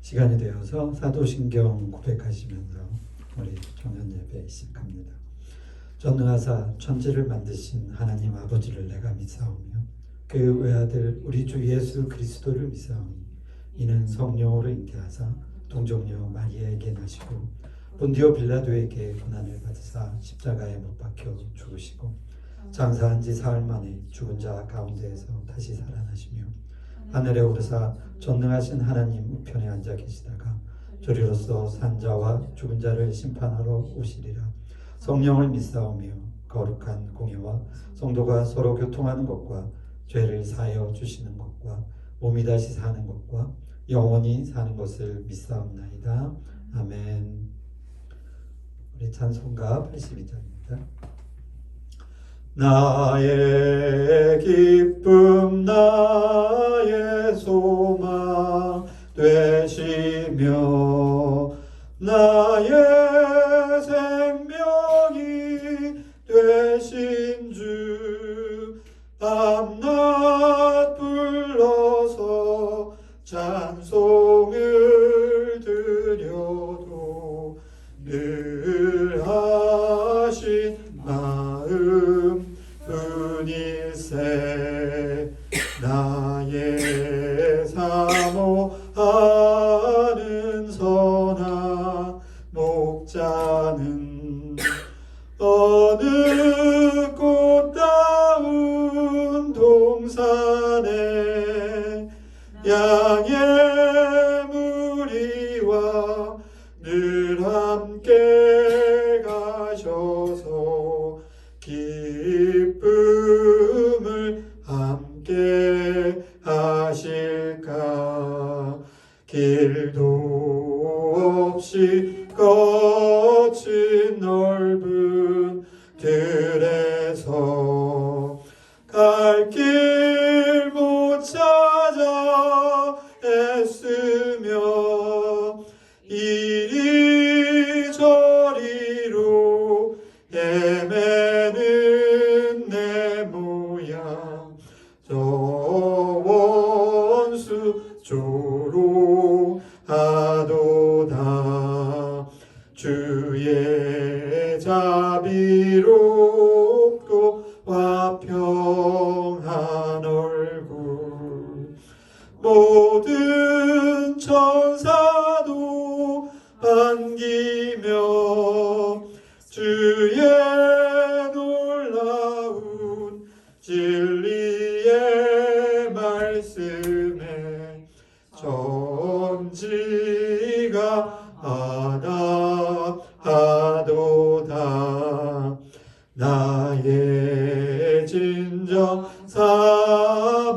시간이 되어서 사도신경 고백하시면서 우리 청년 예배 시작합니다. 전능하사 천지를 만드신 하나님 아버지를 내가 믿사오며 그 외아들 우리 주 예수 그리스도를 믿사오니 이는 성령으로 잉태하사 동정녀 마리아에게 나시고 본디오 빌라도에게 고난을 받으사 십자가에 못 박혀 죽으시고 장사한 지 사흘 만에 죽은 자 가운데에서 다시 살아나시며 하늘에 오르사 전능하신 하나님 우편에 앉아 계시다가 저리로서 산자와 죽은 자를 심판하러 오시리라. 성령을 믿사오며 거룩한 공예와 성도가 서로 교통하는 것과 죄를 사하여 주시는 것과 몸이 다시 사는 것과 영원히 사는 것을 믿사옵나이다. 아멘. 우리 찬송가 82장입니다. 나의 기쁨 나의 소망 되시며 나의 생명이 되신 주 밤낮 불러서 찬송을 드려도 늘 하신 마음 뿐일세. 나의 사모하는 선한 목자는 어느 꽃다운 동산에 양의 무리와 늘 함께 가셔서 기쁨을 함께 하실까. 길도 없이 거친 넓은 들에서 갈 길 못 찾아 애쓰며 이리저리로 헤매는 내 모양 저 원수 조롱하도다. 주의 자비롭고 화평한 얼굴 모든 천사도 반기며 주의 놀라운 진리의 말씀에 천지가 아담하도다. 나의 진정 사모하는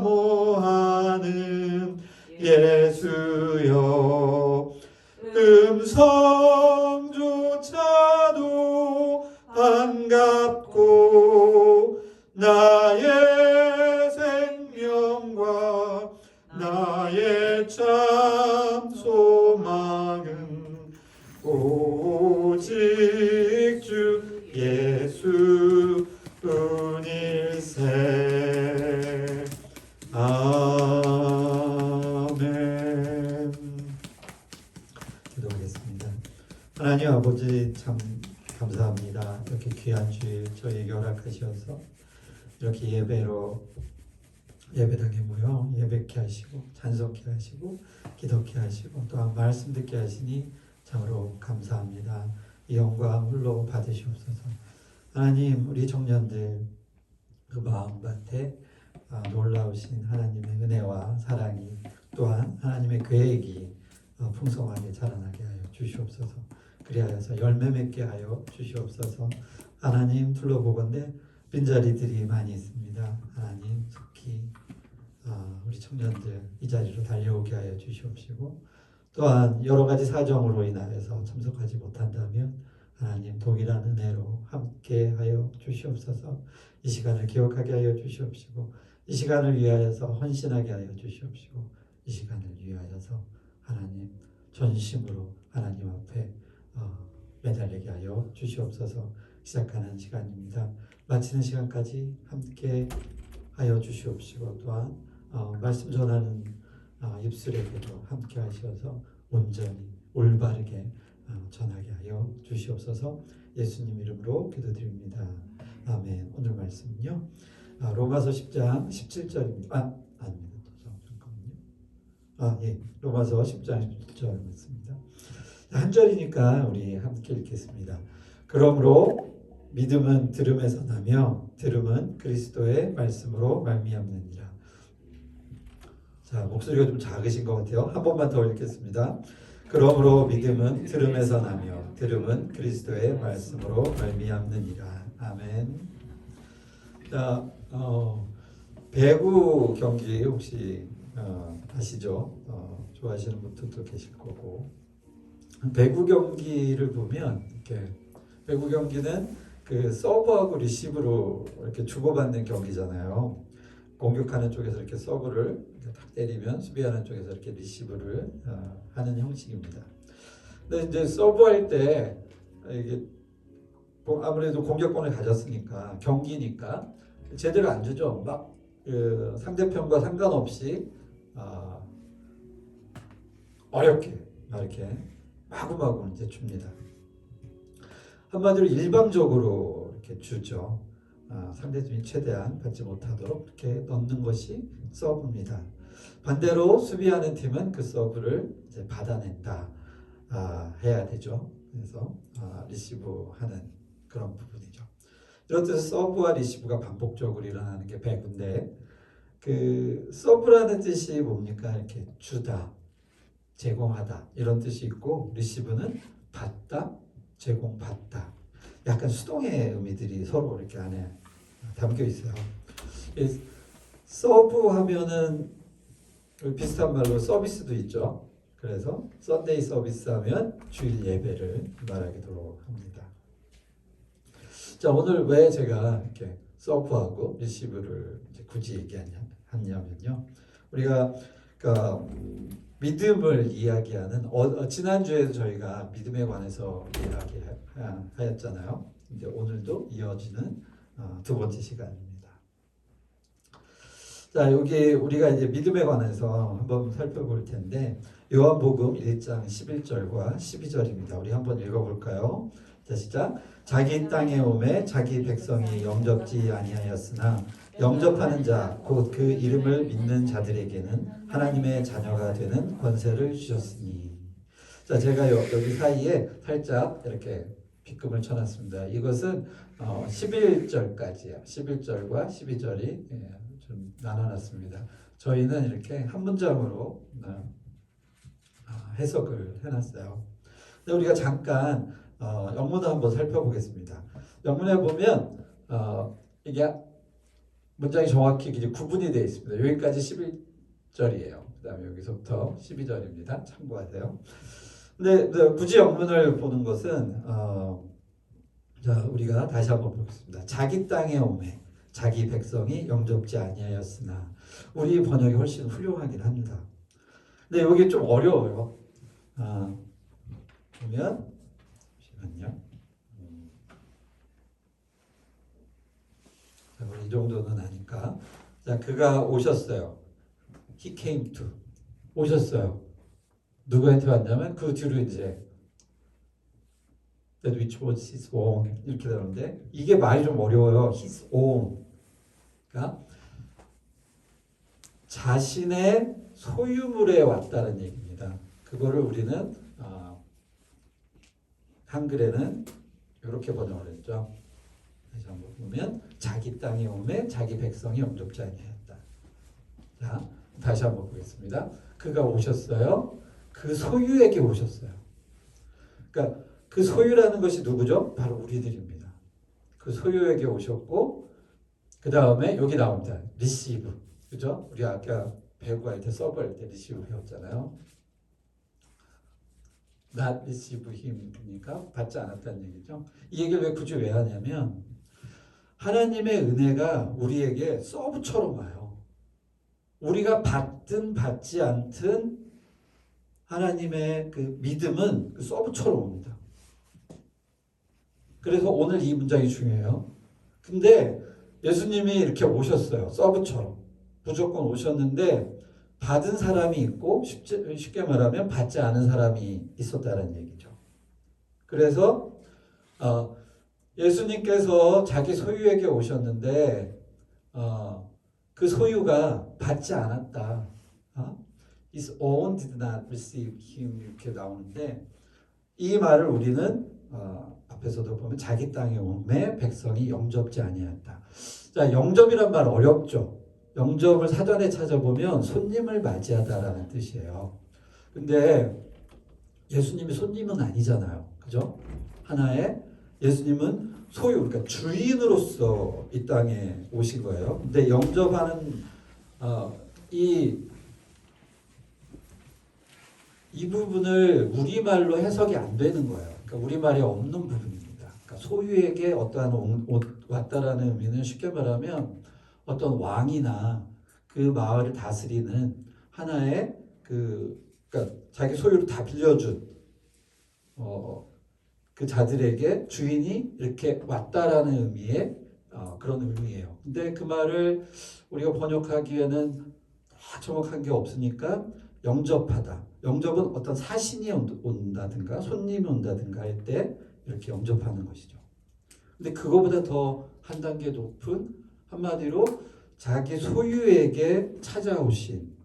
예수여 음성조차도 반갑고 나의 생명과 나의 참 소망은 오직 주 예수 뿐일세. 아멘. 기도하겠습니다. 하나님 아버지 참 감사합니다. 이렇게 귀한 주일 저에게 허락하셔서 이렇게 예배당에 모여 예배케 하시고 찬송케 하시고 기도케 하시고 또한 말씀 듣게 하시니 참으로 감사합니다. 이 영광 홀로 받으시옵소서. 하나님 우리 청년들 그 마음밭에 놀라우신 하나님의 은혜와 사랑이 또한 하나님의 계획이 풍성하게 자라나게 하여 주시옵소서. 그리하여서 열매 맺게 하여 주시옵소서. 하나님 둘러보건대 빈자리들이 많이 있습니다. 하나님 속히 우리 청년들 이 자리로 달려오게 하여 주시옵시고 또한 여러 가지 사정으로 인하여서 참석하지 못한다면 하나님 동일한 은혜로 함께 하여 주시옵소서. 이 시간을 기억하게 하여 주시옵시고 이 시간을 위하여서 헌신하게 하여 주시옵시고 이 시간을 위하여서 하나님 전심으로 하나님 앞에 매달리게 하여 주시옵소서. 시작하는 시간입니다. 마치는 시간까지 함께 하여 주시옵시고 또한 말씀 전하는 입술에게도 함께 하셔서 온전히 올바르게 전하게 하여 주시옵소서. 예수님 이름으로 기도드립니다. 아멘. 오늘 말씀은요. 로마서 10장 17절입니다. 아닙니다. 잠깐만요. 예. 로마서 10장 17절 말씀입니다. 한 절이니까 우리 함께 읽겠습니다. 그러므로 믿음은 들음에서 나며 들음은 그리스도의 말씀으로 말미암느니라. 자, 목소리가 좀 작으신 것 같아요. 한 번만 더 읽겠습니다. 그러므로 믿음은 들음에서 나며 들음은 그리스도의 말씀으로 말미암느니라. 아멘. 자, 배구 경기 혹시 아시죠? 좋아하시는 분들도 계실 거고. 배구 경기를 보면 이렇게 배구 경기는 그 서브하고 리시브로 이렇게 주고받는 경기잖아요. 공격하는 쪽에서 이렇게 서브를 이렇게 탁 때리면 수비하는 쪽에서 이렇게 리시브를 하는 형식입니다. 근데 이제 서브할 때 이게 아무래도 공격권을 가졌으니까 경기니까 제대로 안 주죠. 막 그 상대편과 상관없이 어렵게 이렇게 마구마구 이제 줍니다. 한마디로 일방적으로 이렇게 주죠. 상대팀이 최대한 받지 못하도록 이렇게 넣는 것이 서브입니다. 반대로 수비하는 팀은 그 서브를 이제 받아낸다 해야 되죠. 그래서 리시브하는 그런 부분이죠. 이런 뜻에서 서브와 리시브가 반복적으로 일어나는 게 배구인데 그 서브라는 뜻이 뭡니까? 이렇게 주다, 제공하다 이런 뜻이 있고 리시브는 받다, 제공받다. 약간 수동의 의미들이 서로 이렇게 안에 담겨 있어요. 서브 하면은 비슷한 말로 서비스도 있죠. 그래서 썬데이 서비스 하면 주일 예배를 말하기도 합니다. 자, 오늘 왜 제가 이렇게 서브하고 리시브를 이제 굳이 얘기하냐면요. 우리가 그러니까 믿음을 이야기하는 지난주에도 저희가 믿음에 관해서 이야기하였잖아요. 이제 오늘도 이어지는 두 번째 시간입니다. 자, 여기 우리가 이제 믿음에 관해서 한번 살펴볼 텐데 요한복음 1장 11절과 12절입니다. 우리 한번 읽어볼까요? 자, 시작. 자기 땅에 오매 자기 백성이 영접지 아니하였으나 영접하는 자 곧 그 이름을 믿는 자들에게는 하나님의 자녀가 되는 권세를 주셨으니. 자, 제가 여기 사이에 살짝 이렇게 빗금을 쳐놨습니다. 이것은 11절까지요. 11절과 12절이 좀 나눠놨습니다. 저희는 이렇게 한 문장으로 해석을 해놨어요. 근데 우리가 잠깐 영문을 한번 살펴보겠습니다. 영문에 보면 이게 문장이 정확히 이제 구분이 되어 있습니다. 여기까지 11절이에요. 그 다음에 여기서부터 12절입니다. 참고하세요. 근데 굳이 영문을 보는 것은 자, 우리가 다시 한번 보겠습니다. 자기 땅에 오매 자기 백성이 영접지 아니하였으나. 우리 번역이 훨씬 훌륭하긴 합니다. 근데 여기 좀 어려워요. 보면 잠시만요. 이 정도는 아니까. 자, 그가 오셨어요. He came to. 오셨어요. 누구한테 왔냐면 그 뒤로 이제 that which was his own 이렇게 되는데 이게 말이 좀 어려워요. his own. 그러니까 자신의 소유물에 왔다는 얘기입니다. 그거를 우리는 한글에는 이렇게 번역을 했죠. 다시 한번 보면 자기 땅에 오매 자기 백성이 영접지 아니하였다. 자, 다시 한번 보겠습니다. 그가 오셨어요. 그 소유에게 오셨어요. 그러니까 그 소유라는 것이 누구죠? 바로 우리들입니다. 그 소유에게 오셨고 그 다음에 여기 나옵니다. 리시브. 그죠? 우리 아까 배구할 때 서브할 때 리시브 배웠잖아요. not receive him이니까 받지 않았다는 얘기죠. 이 얘기를 왜 하냐면 하나님의 은혜가 우리에게 서브처럼 와요. 우리가 받든 받지 않든 하나님의 그 믿음은 그 서브처럼 옵니다. 그래서 오늘 이 문장이 중요해요. 근데 예수님이 이렇게 오셨어요. 서브처럼. 무조건 오셨는데 받은 사람이 있고 쉽게 말하면 받지 않은 사람이 있었다는 얘기죠. 그래서 예수님께서 자기 소유에게 오셨는데 그 소유가 받지 않았다. His own did not receive him 이렇게 나오는데 이 말을 우리는 앞에서도 보면 자기 땅에 오매 백성이 영접지 아니하였다. 자, 영접이란 말 어렵죠. 영접을 사전에 찾아보면 손님을 맞이하다라는 뜻이에요. 근데 예수님이 손님은 아니잖아요. 그죠? 하나의 예수님은 소유, 그러니까 주인으로서 이 땅에 오신 거예요. 근데 영접하는 이 부분을 우리말로 해석이 안 되는 거예요. 그러니까 우리말이 없는 부분입니다. 그러니까 소유에게 어떠한 왔다라는 의미는 쉽게 말하면 어떤 왕이나 그 마을을 다스리는 하나의 그러니까 자기 소유를 다 빌려준 그 자들에게 주인이 이렇게 왔다라는 의미의 그런 의미예요. 근데 그 말을 우리가 번역하기에는 정확한 게 없으니까 영접하다. 영접은 어떤 사신이 온다든가 손님이 온다든가 할 때 이렇게 영접하는 것이죠. 근데 그거보다 더 한 단계 높은 한마디로 자기 소유에게 찾아오신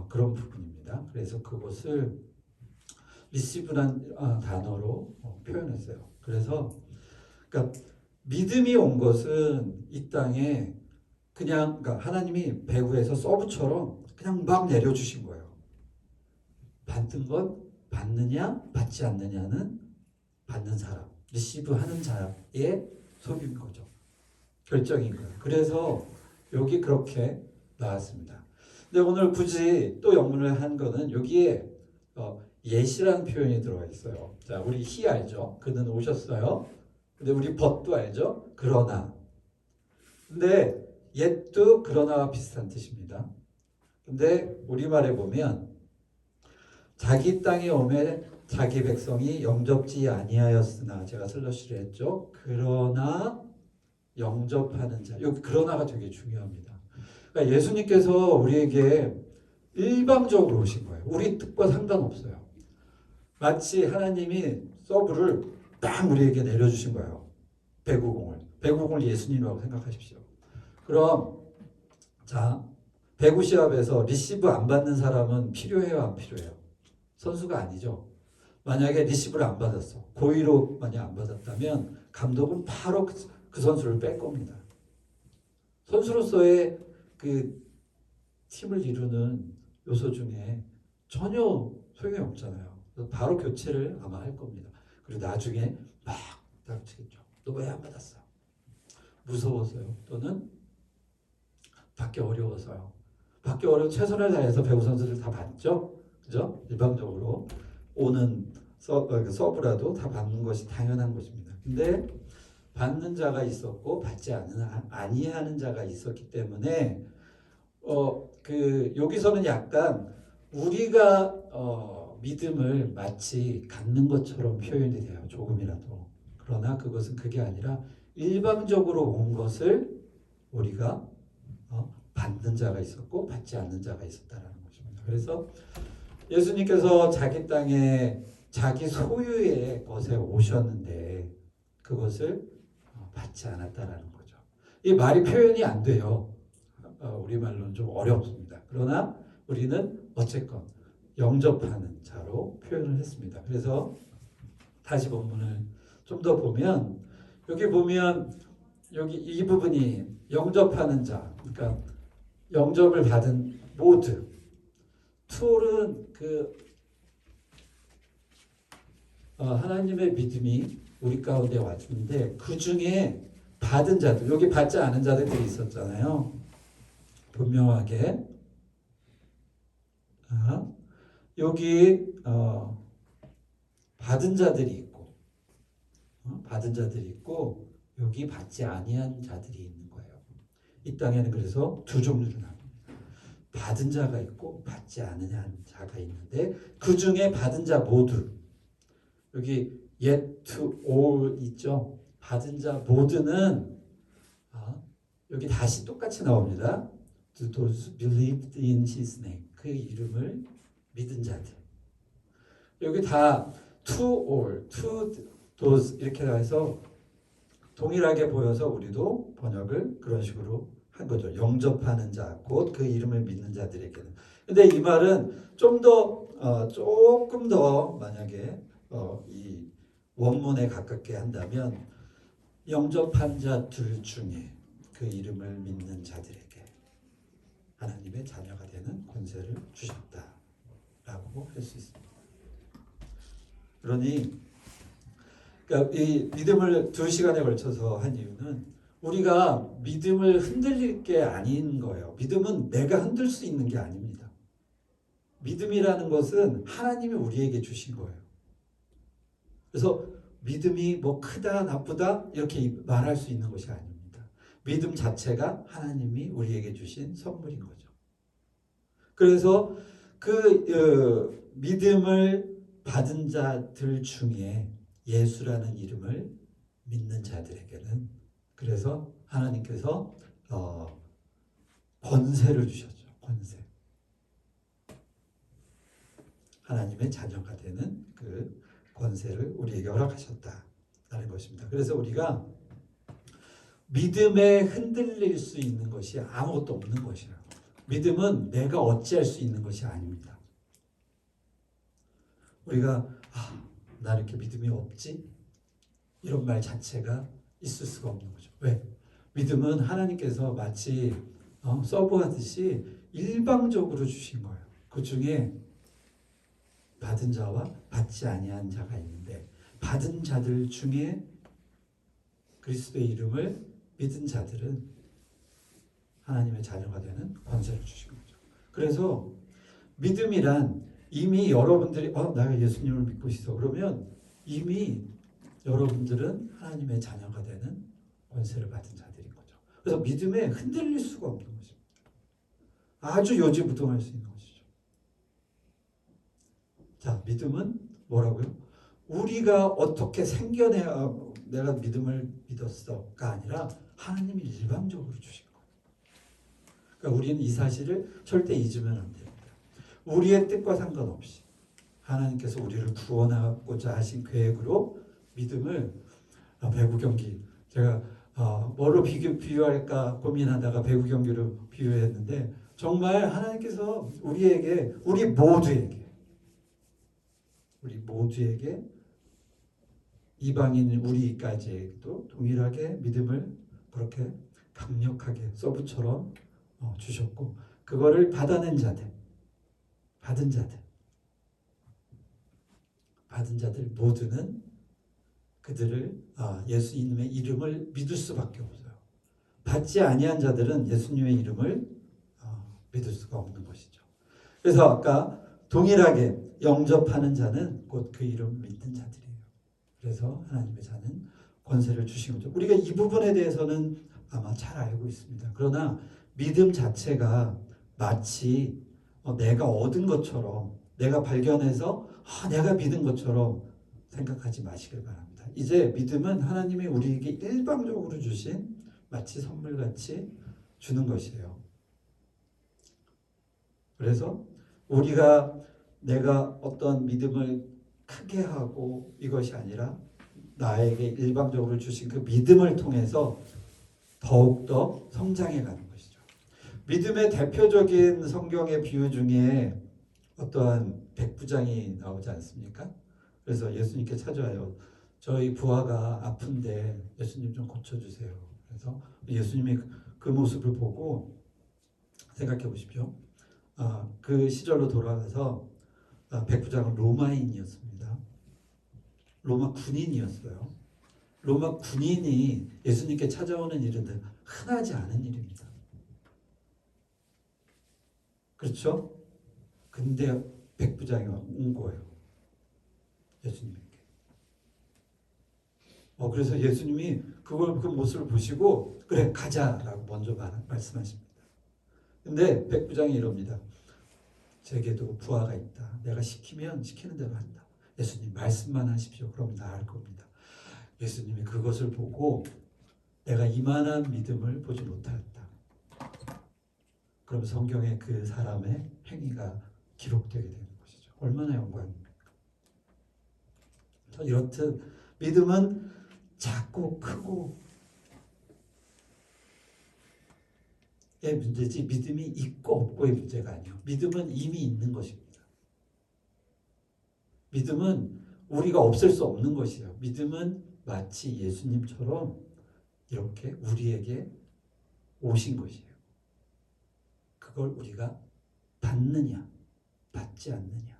그런 부분입니다. 그래서 그것을 receive란 단어로 표현했어요. 그래서 그러니까 믿음이 온 것은 이 땅에 그냥 그러니까 하나님이 배후에서 서브처럼 그냥 막 내려주신 거예요. 받는 것 받느냐 받지 않느냐는 받는 사람, 리시브 하는 자의 소유인 거죠. 결정인 거예요. 그래서 여기 그렇게 나왔습니다. 근데 오늘 굳이 또 영문을 한 거는 여기에 yet이라는 표현이 들어가 있어요. 자, 우리 he 알죠? 그는 오셨어요. 근데 우리 but도 알죠? 그러나. 근데 yet도 그러나와 비슷한 뜻입니다. 근데 우리말에 보면 자기 땅에 오매 자기 백성이 영접지 아니하였으나 제가 슬러시를 했죠. 그러나 영접하는 자. 여기 그러나가 되게 중요합니다. 그러니까 예수님께서 우리에게 일방적으로 오신 거예요. 우리 뜻과 상관없어요. 마치 하나님이 서브를 딱 우리에게 내려주신 거예요. 배구공을 예수님이라고 생각하십시오. 그럼 자, 배구 시합에서 리시브 안 받는 사람은 필요해요, 안 필요해요? 선수가 아니죠. 만약에 리시브를 안 받았어. 고의로 만약 안 받았다면 감독은 바로 그 선수를 뺄 겁니다. 선수로서의 그 팀을 이루는 요소 중에 전혀 소용이 없잖아요. 바로 교체를 아마 할 겁니다. 그리고 나중에 막 닥치겠죠. 너 왜 안 받았어? 무서워서요. 또는 받기 어려워서요. 받기 어려워 최선을 다해서 배구 선수들 다 받죠. 그죠? 일방적으로 오는 서브라도 다 받는 것이 당연한 것입니다. 근데 받는 자가 있었고 받지 아니하는 자가 있었기 때문에 여기서는 약간 우리가 믿음을 마치 갖는 것처럼 표현이 돼요. 조금이라도. 그러나 그것은 그게 아니라 일방적으로 온 것을 우리가 받는 자가 있었고 받지 않는 자가 있었다라는 것입니다. 그래서 예수님께서 자기 땅에 자기 소유의 것에 오셨는데 그것을 받지 않았다라는 거죠. 이 말이 표현이 안 돼요. 우리말로는 좀 어렵습니다. 그러나 우리는 어쨌건 영접하는 자로 표현을 했습니다. 그래서 다시 본문을 좀 더 보면 여기 보면 여기 이 부분이 영접하는 자, 그러니까 영접을 받은 모두. 툴은 하나님의 믿음이 우리 가운데 왔는데 그 중에 받은 자들, 여기 받지 않은 자들이 있었잖아요. 분명하게 여기 받은 자들이 있고 받은 자들이 있고 여기 받지 아니한 자들이 있는 거예요. 이 땅에는 그래서 두 종류로 나눕니다. 받은 자가 있고 받지 않은 자가 있는데 그 중에 받은 자 모두 여기 yet to all 있죠. 받은 자 모두는 여기 다시 똑같이 나옵니다. To those believed in his name. 그 이름을 믿은 자들. 여기 다 to all, to those 이렇게 해서 동일하게 보여서 우리도 번역을 그런 식으로 한 거죠. 영접하는 자, 곧 그 이름을 믿는 자들에게는. 근데 이 말은 좀 더 조금 더 만약에 이 원문에 가깝게 한다면 영접한 자들 중에 그 이름을 믿는 자들에게 하나님의 자녀가 되는 권세를 주셨다라고 할 수 있습니다. 그러니 그러니까 이 믿음을 2시간에 걸쳐서 한 이유는 우리가 믿음을 흔들릴 게 아닌 거예요. 믿음은 내가 흔들 수 있는 게 아닙니다. 믿음이라는 것은 하나님이 우리에게 주신 거예요. 그래서 믿음이 뭐 크다 나쁘다 이렇게 말할 수 있는 것이 아닙니다. 믿음 자체가 하나님이 우리에게 주신 선물인 거죠. 그래서 그 믿음을 받은 자들 중에 예수라는 이름을 믿는 자들에게는 그래서 하나님께서 권세를 주셨죠. 권세. 하나님의 자녀가 되는 그 권세를 우리에게 허락하셨다라는 것입니다. 그래서 우리가 믿음에 흔들릴 수 있는 것이 아무것도 없는 것이라고. 믿음은 내가 어찌할 수 있는 것이 아닙니다. 우리가 나 이렇게 믿음이 없지? 이런 말 자체가 있을 수가 없는 거죠. 왜? 믿음은 하나님께서 마치 서브하듯이 일방적으로 주신 거예요. 그 중에 받은 자와 받지 아니한 자가 있는데 받은 자들 중에 그리스도의 이름을 믿은 자들은 하나님의 자녀가 되는 권세를 주신 거죠. 그래서 믿음이란 이미 여러분들이 내가 예수님을 믿고 있어 그러면 이미 여러분들은 하나님의 자녀가 되는 권세를 받은 자들인 거죠. 그래서 믿음에 흔들릴 수가 없는 것입니다. 아주 요지부동할 수 있는 것이죠. 자, 믿음은 뭐라고요? 우리가 어떻게 생겨내야 내가 믿음을 믿었어가 아니라 하나님이 일방적으로 주신 거예요. 그러니까 우리는 이 사실을 절대 잊으면 안 됩니다. 우리의 뜻과 상관없이 하나님께서 우리를 구원하고자 하신 계획으로 믿음을 배구 경기 제가 뭐로 비유할까 고민하다가 배구 경기로 비유했는데 정말 하나님께서 우리에게 우리 모두에게 이방인 우리까지도 동일하게 믿음을 그렇게 강력하게 서브처럼 주셨고 그거를 받은 자들 모두는 그들을 예수님의 이름을 믿을 수밖에 없어요. 받지 아니한 자들은 예수님의 이름을 믿을 수가 없는 것이죠. 그래서 아까 동일하게 영접하는 자는 곧 그 이름 믿는 자들이에요. 그래서 하나님의 자는 권세를 주신 거죠. 우리가 이 부분에 대해서는 아마 잘 알고 있습니다. 그러나 믿음 자체가 마치 내가 얻은 것처럼 내가 발견해서 내가 믿은 것처럼 생각하지 마시길 바랍니다. 이제 믿음은 하나님이 우리에게 일방적으로 주신 마치 선물같이 주는 것이에요. 그래서 내가 어떤 믿음을 크게 하고 이것이 아니라 나에게 일방적으로 주신 그 믿음을 통해서 더욱더 성장해 가는 것이죠. 믿음의 대표적인 성경의 비유 중에 어떠한 백부장이 나오지 않습니까? 그래서 예수님께 찾아와요. 저희 부하가 아픈데 예수님 좀 고쳐주세요. 그래서 예수님이 그 모습을 보고 생각해 보십시오. 그 시절로 돌아가서 백부장은 로마인이었습니다. 로마 군인이었어요. 로마 군인이 예수님께 찾아오는 일은 흔하지 않은 일입니다. 그렇죠? 근데 백부장이 온 거예요. 예수님에게. 그래서 예수님이 그 모습을 보시고 그래 가자라고 먼저 말씀하십니다. 근데 백부장이 이럽니다. 제게도 부하가 있다. 내가 시키면 시키는 대로 한다. 예수님 말씀만 하십시오. 그럼 나을 겁니다. 예수님이 그것을 보고 내가 이만한 믿음을 보지 못하였다. 그럼 성경에 그 사람의 행위가 기록되게 되는 것이죠. 얼마나 영광입니까? 이렇듯 믿음은 작고 크고 의 문제지 믿음이 있고 없고의 문제가 아니에요. 믿음은 이미 있는 것입니다. 믿음은 우리가 없앨 수 없는 것이에요. 믿음은 마치 예수님처럼 이렇게 우리에게 오신 것이에요. 그걸 우리가 받느냐, 받지 않느냐,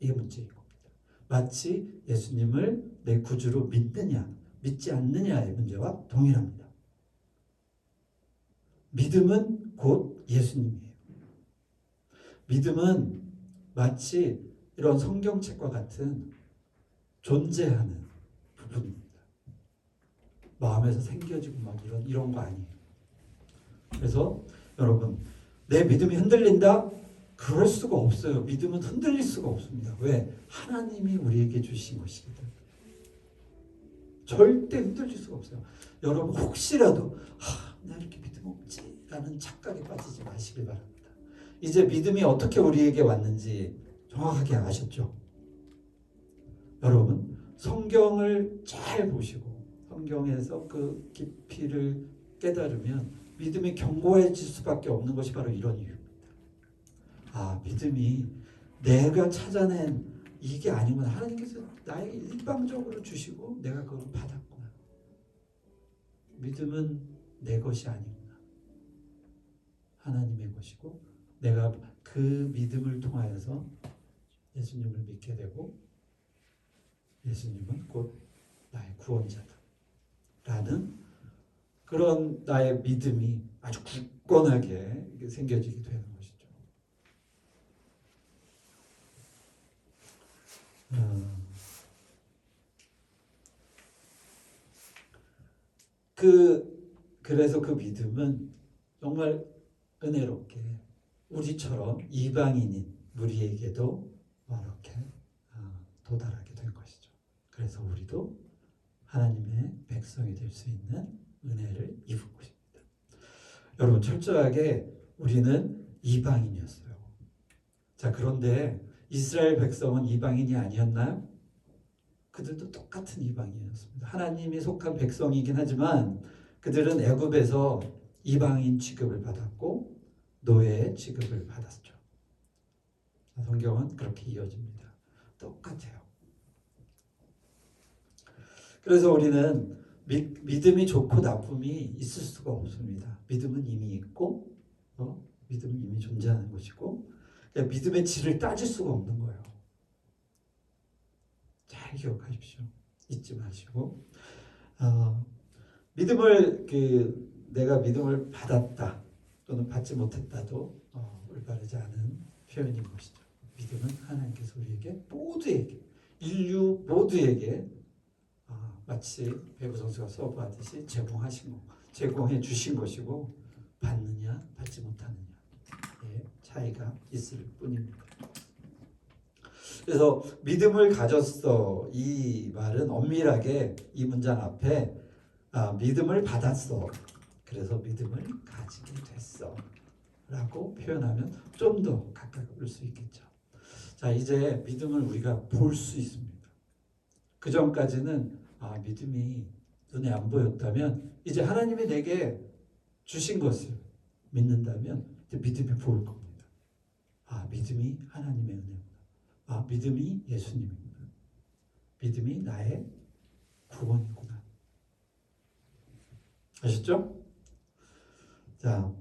이게 문제인 겁니다. 마치 예수님을 내 구주로 믿느냐, 믿지 않느냐의 문제와 동일합니다. 믿음은 곧 예수님이에요. 믿음은 마치 이런 성경책과 같은 존재하는 부분입니다. 마음에서 생겨지고 막 이런 거 아니에요. 그래서 여러분, 내 믿음이 흔들린다? 그럴 수가 없어요. 믿음은 흔들릴 수가 없습니다. 왜? 하나님이 우리에게 주신 것이기 때문에. 절대 흔들릴 수가 없어요. 여러분 혹시라도 나 이렇게 믿음 없지? 라는 착각에 빠지지 마시길 바랍니다. 이제 믿음이 어떻게 우리에게 왔는지 정확하게 아셨죠? 여러분 성경을 잘 보시고 성경에서 그 깊이를 깨달으면 믿음이 견고해질 수밖에 없는 것이 바로 이런 이유입니다. 믿음이 내가 찾아낸 이게 아니구나. 하나님께서 나에게 일방적으로 주시고 내가 그걸 받았구나. 믿음은 내 것이 아니구나. 하나님의 것이고 내가 그 믿음을 통하여서 예수님을 믿게 되고 예수님은 곧 나의 구원자다. 라는 그런 나의 믿음이 아주 굳건하게 생겨지게 되는 것이죠. 그래서 그 믿음은 정말 은혜롭게 우리처럼 이방인인 우리에게도 이렇게 도달하게 된 것이죠. 그래서 우리도 하나님의 백성이 될 수 있는 은혜를 입은 것입니다. 여러분 철저하게 우리는 이방인이었어요. 자, 그런데 이스라엘 백성은 이방인이 아니었나요? 그들도 똑같은 이방인이었습니다. 하나님이 속한 백성이긴 하지만 그들은 애굽에서 이방인 취급을 받았고 노예 취급을 받았죠. 성경은 그렇게 이어집니다. 똑같아요. 그래서 우리는 믿음이 좋고 나쁨이 있을 수가 없습니다. 믿음은 이미 있고 믿음은 이미 존재하는 것이고 믿음의 질을 따질 수가 없는 거예요. 잘 기억하십시오. 잊지 마시고 믿음을 내가 믿음을 받았다 또는 받지 못했다도 올바르지 않은 표현인 것이죠. 믿음은 하나님께서 우리에게 모두에게 인류 모두에게 마치 배구 선수가 서브하듯이 제공해 주신 것이고 받느냐 받지 못하느냐의 차이가 있을 뿐입니다. 그래서 믿음을 가졌어 이 말은 엄밀하게 이 문장 앞에 믿음을 받았어 그래서 믿음을 가지게 됐어 라고 표현하면 좀 더 가까울 수 있겠죠. 자, 이제 믿음을 우리가 볼 수 있습니다. 그 전까지는 믿음이 눈에 안 보였다면 이제 하나님이 내게 주신 것을 믿는다면 믿음이 보일 겁니다. 믿음이 하나님의 은혜구나. 믿음이 예수님이구나. 믿음이 나의 구원이구나. 아셨죠? 자,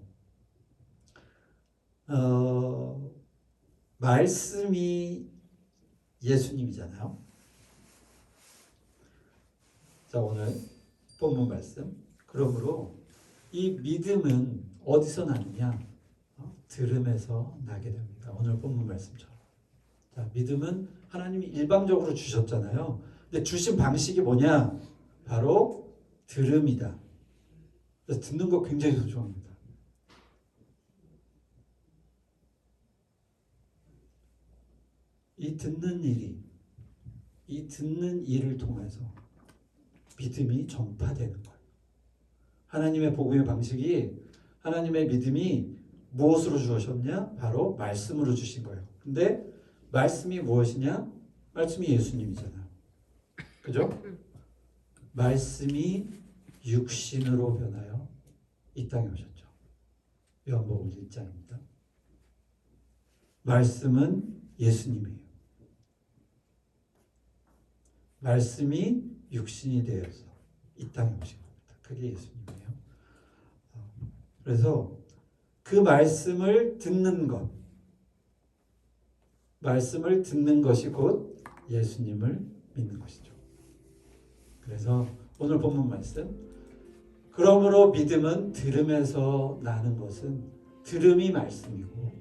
말씀이 예수님이잖아요. 자, 오늘 본문 말씀. 그러므로 이 믿음은 어디서 나느냐? 들음에서 나게 됩니다. 오늘 본문 말씀처럼. 자, 믿음은 하나님이 일방적으로 주셨잖아요. 근데 주신 방식이 뭐냐? 바로 들음이다. 그래서 듣는 거 굉장히 소중합니다. 이 듣는 일을 통해서 믿음이 전파되는 거예요. 하나님의 복음의 방식이 하나님의 믿음이 무엇으로 주셨냐? 바로 말씀으로 주신 거예요. 근데 말씀이 무엇이냐? 말씀이 예수님이잖아요. 그죠? 말씀이 육신으로 변하여 이 땅에 오셨죠. 요한복음 1장입니다. 말씀은 예수님이에요. 말씀이 육신이 되어서 이 땅에 오신 겁니다. 그게 예수님이에요. 그래서 그 말씀을 듣는 것, 말씀을 듣는 것이 곧 예수님을 믿는 것이죠. 그래서 오늘 본문 말씀, 그러므로 믿음은 들음에서 나는 것은 들음이 말씀이고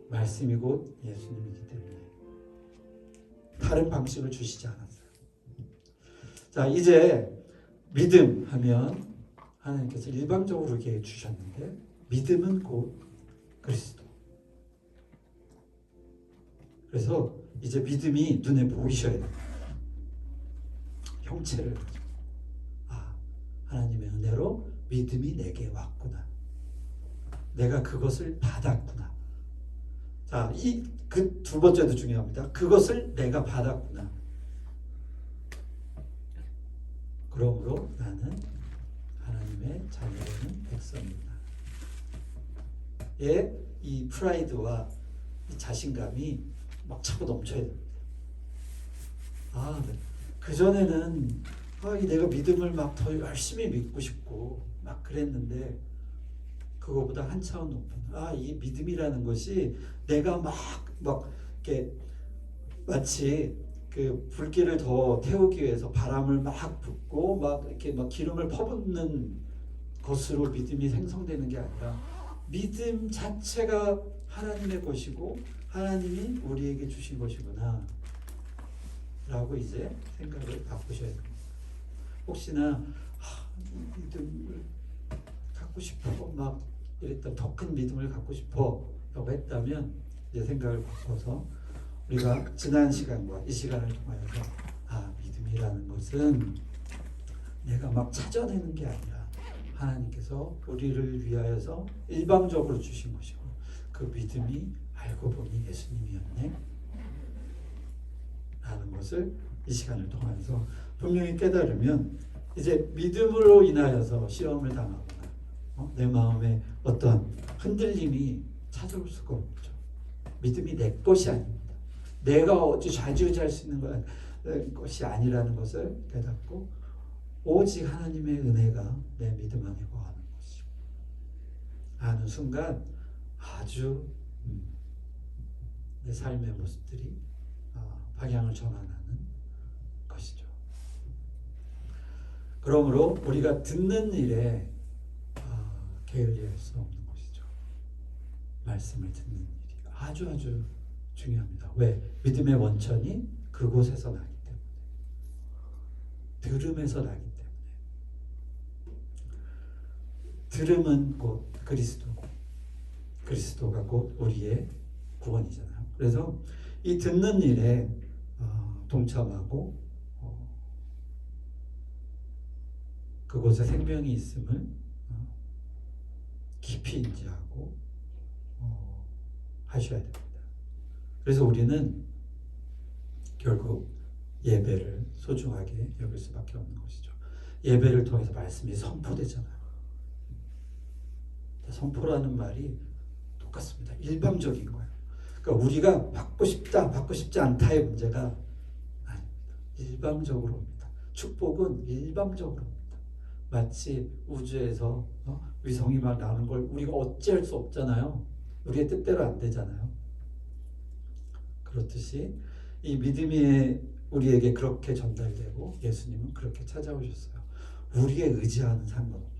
말씀이 곧 예수님이기 때문에 다른 방식을 주시지 않았어요. 자, 이제 믿음 하면 하나님께서 일방적으로 이렇게 주셨는데 믿음은 곧 그리스도. 그래서 이제 믿음이 눈에 보이셔야 됩니다. 형체를 가지고. 하나님의 은혜로 믿음이 내게 왔구나. 내가 그것을 받았구나. 자, 그 두 번째도 중요합니다. 그것을 내가 받았구나. 그러므로 나는 하나님의 자녀되는 백성이구나. 이 프라이드와 이 자신감이 막 차고 넘쳐야 됩니다. 그전에는 내가 믿음을 막 더 열심히 믿고 싶고 막 그랬는데 그거보다 한 차원 높은 이 믿음이라는 것이 내가 막 이렇게 마치 그 불길을 더 태우기 위해서 바람을 막 붓고 막 이렇게 막 기름을 퍼붓는 것으로 믿음이 생성되는 게 아니라 믿음 자체가 하나님의 것이고 하나님이 우리에게 주신 것이구나 라고 이제 생각을 바꾸셔야 됩니다. 혹시나 믿음을 갖고 싶어 막 이랬던 더 큰 믿음을 갖고 싶어 라고 했다면 이제 생각을 바꿔서 우리가 지난 시간과 이 시간을 통하여서 믿음이라는 것은 내가 막 찾아내는 게 아니라 하나님께서 우리를 위하여서 일방적으로 주신 것이고 그 믿음이 알고 보니 예수님이었네 라는 것을 이 시간을 통해서 분명히 깨달으면 이제 믿음으로 인하여서 시험을 당하거나 내 마음에 어떤 흔들림이 찾아올 수가 없죠. 믿음이 내 것이 아닙니다. 내가 어찌 좌지우지할 수 있는 것이 아니라는 것을 깨닫고 오직 하나님의 은혜가 내 믿음 안에 거하는 것이고 아는 순간 아주 내 삶의 모습들이 방향을 전환하는 것이죠. 그러므로 우리가 듣는 일에 게을리할 수 없는 것이죠. 말씀을 듣는 일이 아주 중요합니다. 왜? 믿음의 원천이 그곳에서 나기 때문에. 들음에서 나기 때문에. 들음은 곧 그리스도고 그리스도가 곧 우리의 구원이잖아요. 그래서 이 듣는 일에 동참하고 그곳에 생명이 있음을 깊이 인지하고 하셔야 됩니다. 그래서 우리는 결국 예배를 소중하게 여길 수밖에 없는 것이죠. 예배를 통해서 말씀이 선포되잖아요. 선포라는 말이 똑같습니다. 일방적인 거예요. 그러니까 우리가 받고 싶다, 받고 싶지 않다의 문제가 아닙니다. 일방적으로 옵니다. 축복은 일방적으로 옵니다. 마치 우주에서 위성이 막 나오는 걸 우리가 어찌할 수 없잖아요. 우리의 뜻대로 안 되잖아요. 그렇듯이 이 믿음이 우리에게 그렇게 전달되고 예수님은 그렇게 찾아오셨어요. 우리의 의지와는 상관없어요.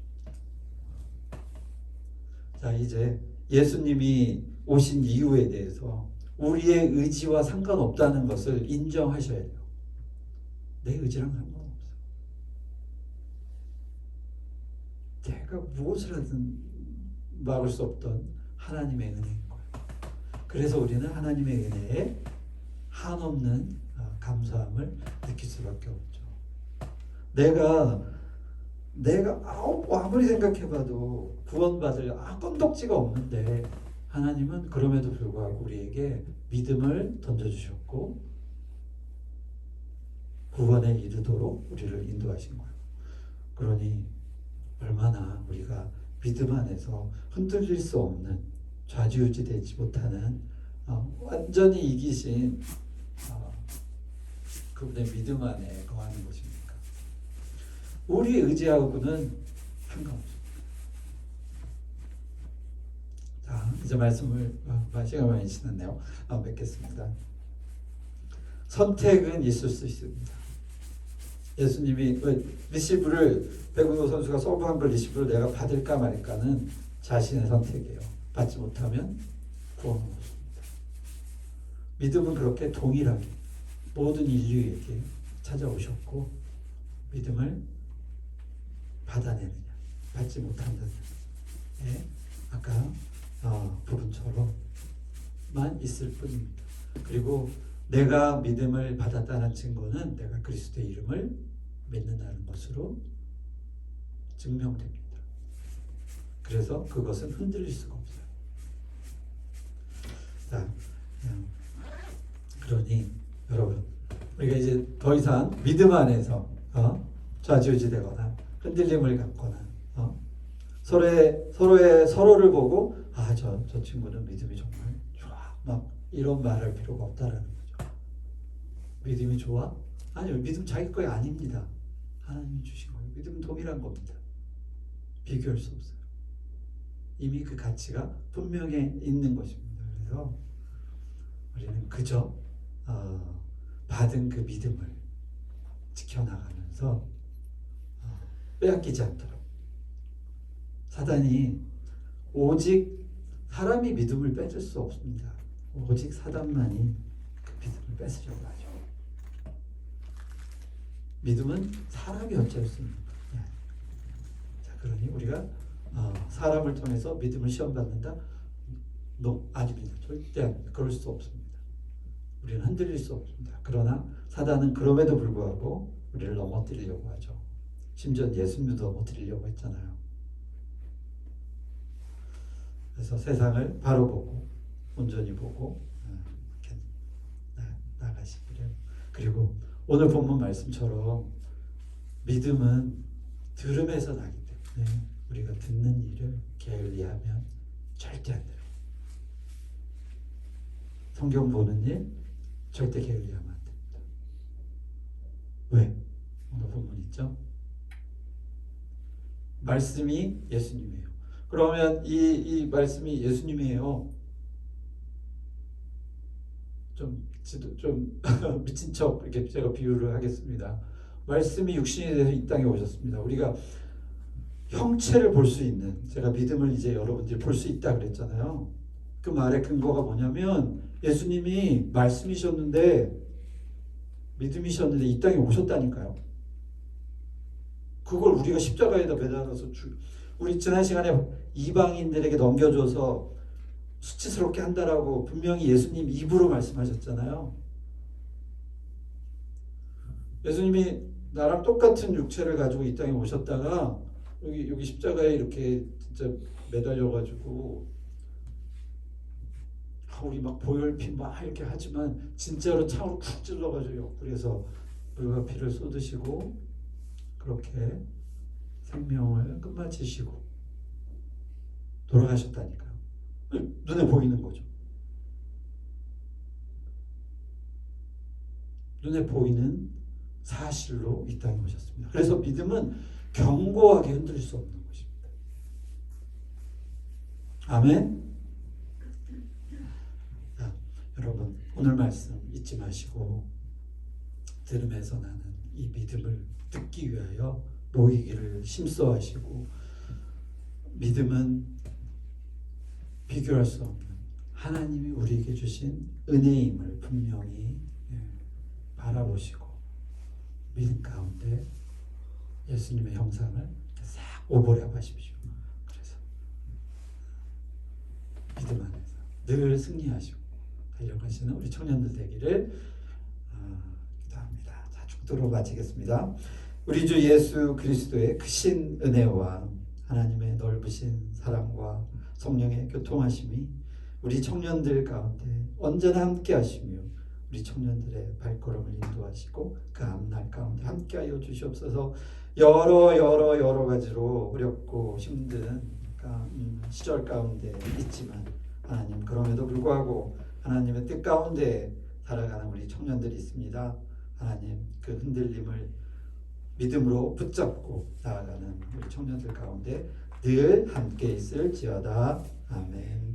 자, 이제 예수님이 오신 이유에 대해서 우리의 의지와 상관없다는 것을 인정하셔야 돼요. 내 의지랑 상관없어요. 내가 무엇을 하든 막을 수 없던 하나님의 은혜인 거예요. 그래서 우리는 하나님의 은혜에 한없는 감사함을 느낄 수밖에 없죠. 내가 내가 아무리 생각해봐도 구원받을 건덕지가 없는데 하나님은 그럼에도 불구하고 우리에게 믿음을 던져주셨고 구원에 이르도록 우리를 인도하신 거예요. 그러니 얼마나 우리가 믿음 안에서 흔들릴 수 없는 좌지우지되지 못하는 완전히 이기신 그분의 믿음 안에 거하는 것입니까? 우리 의지하고는 상관없습니다. 자, 이제 말씀을 시간 많이 지났네요. 맺겠습니다. 선택은 있을 수 있습니다. 예수님이 리시브를 배구노 선수가 서브한 걸 리시브를 내가 받을까 말까는 자신의 선택이에요. 받지 못하면 구원은 없습니다. 믿음은 그렇게 동일하게 모든 인류에게 찾아오셨고 믿음을 받아내느냐 받지 못한다냐 아까 부분처럼만 있을 뿐입니다. 그리고 내가 믿음을 받았다는 증거는 내가 그리스도의 이름을 믿는다는 것으로 증명됩니다. 그래서 그것은 흔들릴 수가 없어요. 자, 그러니 여러분 우리가 이제 더 이상 믿음 안에서 좌지우지되거나 흔들림을 갖거나 서로를 보고 저 친구는 믿음이 정말 좋아 막 이런 말할 필요가 없다라는 거죠. 믿음이 좋아? 아니요, 믿음 자기 거이 아닙니다. 하나님이 주신 거예요. 믿음은 동일한 겁니다. 비교할 수 없어요. 이미 그 가치가 분명히 있는 것입니다. 그래서 우리는 그저 받은 그 믿음을 지켜나가면서 빼앗기지 않도록 사단이 오직 사람이 믿음을 뺏을 수 없습니다. 오직 사단만이 그 믿음을 뺏으려고 하죠. 믿음은 사람이 어쩔 수 있는 거예요. 자, 그러니 우리가 사람을 통해서 믿음을 시험받는다? 아닙니다. 절대 아닙니다. 그럴 수 없습니다. 우리는 흔들릴 수 없습니다. 그러나 사단은 그럼에도 불구하고 우리를 넘어뜨리려고 하죠. 심지어 예수님도 넘어뜨리려고 했잖아요. 그래서 세상을 바로 보고 온전히 보고 이렇게 나가시기를. 그리고 오늘 본문 말씀처럼 믿음은 들음에서 나기 때문에 우리가 듣는 일을 게을리하면 절대 안 돼요. 성경 보는 일 절대 게을리하면 안 됩니다. 왜? 오늘 본문 있죠? 말씀이 예수님이에요. 그러면 이 말씀이 예수님이에요. 좀 미친 척 이렇게 제가 비유를 하겠습니다. 말씀이 육신이 돼서 이 땅에 오셨습니다. 우리가 형체를 볼 수 있는, 제가 믿음을 이제 여러분들이 볼 수 있다 그랬잖아요. 그 말의 근거가 뭐냐면 예수님이 말씀이셨는데 믿음이셨는데 이 땅에 오셨다니까요. 그걸 우리가 십자가에다 매달아서 우리 지난 시간에 이방인들에게 넘겨줘서 수치스럽게 한다라고 분명히 예수님 입으로 말씀하셨잖아요. 예수님이 나랑 똑같은 육체를 가지고 이 땅에 오셨다가 여기 십자가에 이렇게 진짜 매달려가지고 우리 막 보혈피 막 이렇게 하지만 진짜로 창으로 쿡 찔러가지고 옆구리에서 물과 피를 쏟으시고 그렇게 생명을 끝마치시고 돌아가셨다니까요. 눈에 보이는 거죠. 눈에 보이는 사실로 이 땅에 오셨습니다. 그래서 믿음은 견고하게 흔들릴 수 없는 것입니다. 아멘. 자, 여러분 오늘 말씀 잊지 마시고 들음에서 나는 이 믿음을 듣기 위하여 모이기를 힘써하시고, 믿음은 비교할 수 없는 하나님이 우리에게 주신 은혜임을 분명히 바라보시고 믿음 가운데 예수님의 형상을 싹 오버랩 하십시오. 그래서 믿음 안에서 늘 승리하시고 달려가시는 우리 청년들 되기를 기도합니다. 자, 축도로 마치겠습니다. 우리 주 예수 그리스도의 크신 은혜와 하나님의 넓으신 사랑과 성령의 교통하심이 우리 청년들 가운데 언제나 함께 하시며 우리 청년들의 발걸음을 인도하시고 그 앞날 가운데 함께하여 주시옵소서. 여러 가지로 어렵고 힘든 시절 가운데 있지만 하나님, 그럼에도 불구하고 하나님의 뜻 가운데 살아가는 우리 청년들이 있습니다. 하나님, 그 흔들림을 믿음으로 붙잡고 나아가는 우리 청년들 가운데 늘 함께 있을지어다. 아멘.